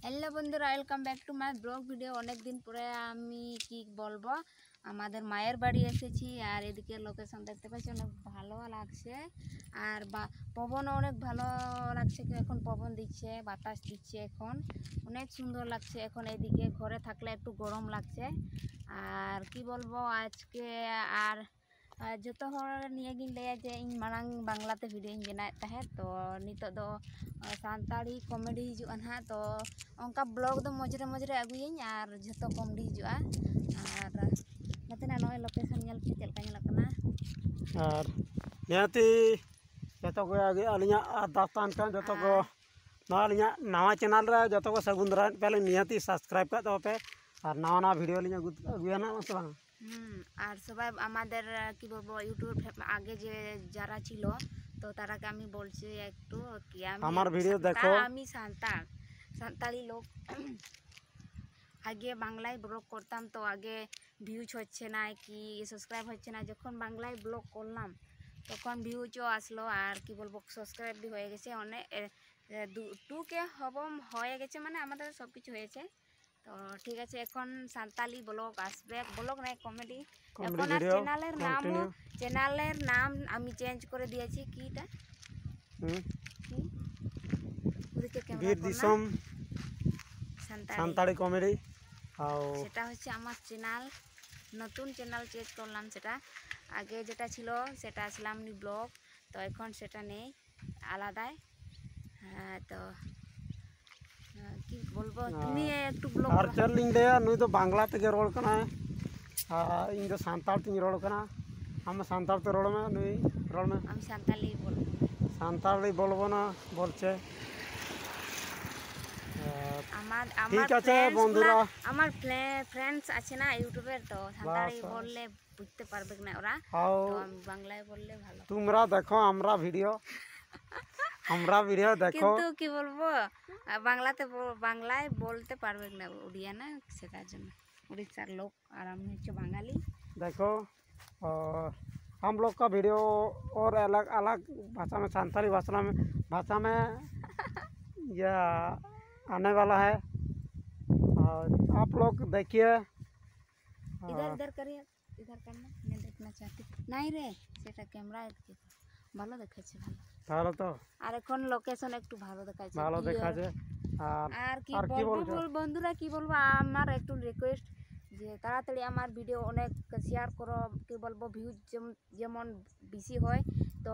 Hello বন্ধুরা, welcome back to my blog video. অনেক দিন পরে আমি কি বলবো, আমাদের মায়ের বাড়ি এসেছি। আর এদিকে লোকেশন দেখতে পাচ্ছি, অনেক ভালো লাগছে। আর পবনও অনেক ভালো লাগছে, এখন পবন দিচ্ছে, বাতাস দিচ্ছে, এখন অনেক সুন্দর লাগছে। এখন এদিকে ঘরে থাকলে একটু গরম লাগছে। আর কি বলবো আজকে, আর ᱡᱚᱛᱚ ᱦᱚᱲ ᱱᱤᱭᱟᱹ ᱜᱤᱧ ᱞᱟᱹᱭᱟ ᱡᱮ ᱤᱧ ᱢᱟᱲᱟᱝ ᱵᱟᱝᱞᱟᱛᱮ ᱵᱷᱤᱰᱤᱭᱳᱧ ᱵᱮᱱᱟᱣᱮᱫ ᱛᱟᱦᱮᱸᱫ, ᱛᱚ ᱱᱤᱛᱚᱜ ᱫᱚ ᱥᱟᱱᱛᱟᱲᱤ ᱠᱚᱢᱮᱰᱤ ᱦᱤᱡᱩᱜᱼᱟ ᱱᱟᱦᱟᱜ। ᱛᱚ ᱚᱱᱠᱟ ᱵᱞᱚᱜ ᱫᱚ ᱢᱚᱡᱽᱨᱮ ᱟᱹᱜᱩᱭᱟᱹᱧ ᱟᱨ ᱡᱚᱛᱚ ᱠᱚᱢᱮᱰᱤ ᱦᱤᱡᱩᱜᱼᱟ। ᱟᱨ ᱱᱚᱛᱮᱱᱟᱜ ᱱᱚᱜᱼᱚᱭ ᱞᱳᱠᱮᱥᱚᱱ ᱧᱮᱞ ᱯᱮ ᱪᱮᱫ ᱞᱮᱠᱟ ᱧᱮᱞᱚᱜ ᱠᱟᱱᱟ। और निहाती जो को अलिया दास्तान जो को अलिया नवा चैनल रे जो को सगुन दारायन पे निहाती सब्सक्राइब कर दो पे और नवा नवा भिडियो लिया अगुया ना से बांग। আর সবাই আমাদের কি বলবো ইউটিউব আগে যে যারা ছিল, তো তারাকে আমি বলছি একটু কি আমার ভিডিও দেখো। আমি সান্তালি লোক। আগে বাংলায় ব্লগ করতাম, তো আগে ভিউজ হচ্ছে না কি সাবস্ক্রাইব হচ্ছে না। যখন বাংলায় ব্লগ করলাম তখন ভিউজও আসলো, আর কি বলবো সাবস্ক্রাইব भी হয়ে গেছে। অনেক 2K হয়ে গেছে, মানে আমাদের সব কিছু হয়েছে। তো ঠিক আছে, এখন সান্তালি ব্লগ আসবে, ব্লগ নাই কমেডি। এখন আর চ্যানেলের নাম আমি চেঞ্জ করে দিয়েছি। কিটা বীর দিশম সান্তালি কমেডি, সেটা হচ্ছে আমার চ্যানেল। নতুন চ্যানেল চেঞ্জ করলাম। সেটা আগে যেটা ছিল সেটা আসলামনি ব্লগ, তো এখন সেটা নেই, আলাদাই। হ্যাঁ, তো কি বলবো, তুমি একটু ব্লগ আর চলিং দেয়া নুই তো বাংলা থেকে রোল কনা ইন তো সান্তাল তিন রোল কনা। हम সান্তাল তো রোল মে নুই রোল মে আমি সান্তালি বলবো। সান্তালি বলবো না বলছে। ঠিক আছে বন্ধুরা, আমার ফ্রেন্ডস আছে না ইউটিউবের, তো সান্তালি বললে বুঝতে পারবে না ওরা, তো আমি বাংলায় বললে ভালো। তোমরা দেখো আমরা ভিডিও দেখো, কিন্তু কি বলবো বাংলায় বলতে পারবে না, উড়িয়া না, সেটার জন্য উড়িষ্যার লোক আর আমি হচ্ছে বাঙালি। देखो और हम लोग का वीडियो और अलग अलग भाषा में संताली भाषा में यह आने वाला है। और आप लोग देखिए। इधर करिए, इधर करना, मैं देखना चाहती नहीं रे, সেটা ক্যামেরা এদিকে ভালো দেখাচ্ছে, ভালো তো। আর এখন লোকেশন একটু ভালো দেখাচ্ছে, ভালো দেখাচ্ছে। আর কি বলবো বন্ধুরা, কি বলবো, আমার একটু রিকোয়েস্ট যে তাড়াতাড়ি আমার ভিডিও অনেক শেয়ার করো। কি বলবো ভিউজ যেমন বেশি হয়, তো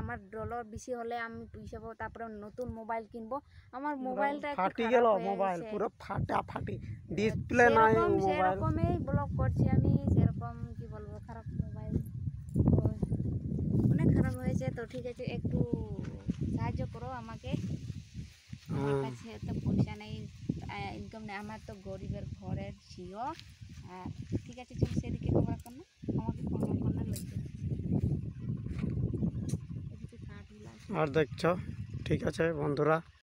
আমার ডলার বেশি হলে আমি পয়সা পাবো, তারপরে নতুন মোবাইল কিনবো। আমার মোবাইলটা ফাটি গেল, মোবাইল পুরো ফাটাফাটি, ডিসপ্লে নাই মোবাইল। সেরকমই ব্লগ করছি আমি, সেরকম কি বলবো খারাপ মোবাইল, অনেক খারাপ হয়েছে। তো ঠিক আছে, একটু সাহায্য করো আমাকে। আমার কাছে তো পয়সা নেই, ইনকাম নেই, আমার তো গরিবের ঘরের ছিল। আর ঠিক আছে, চলো সেদিকে খবর কর না, আমাকে কর্নার লাগছে। আর দেখছো, ঠিক আছে বন্ধুরা।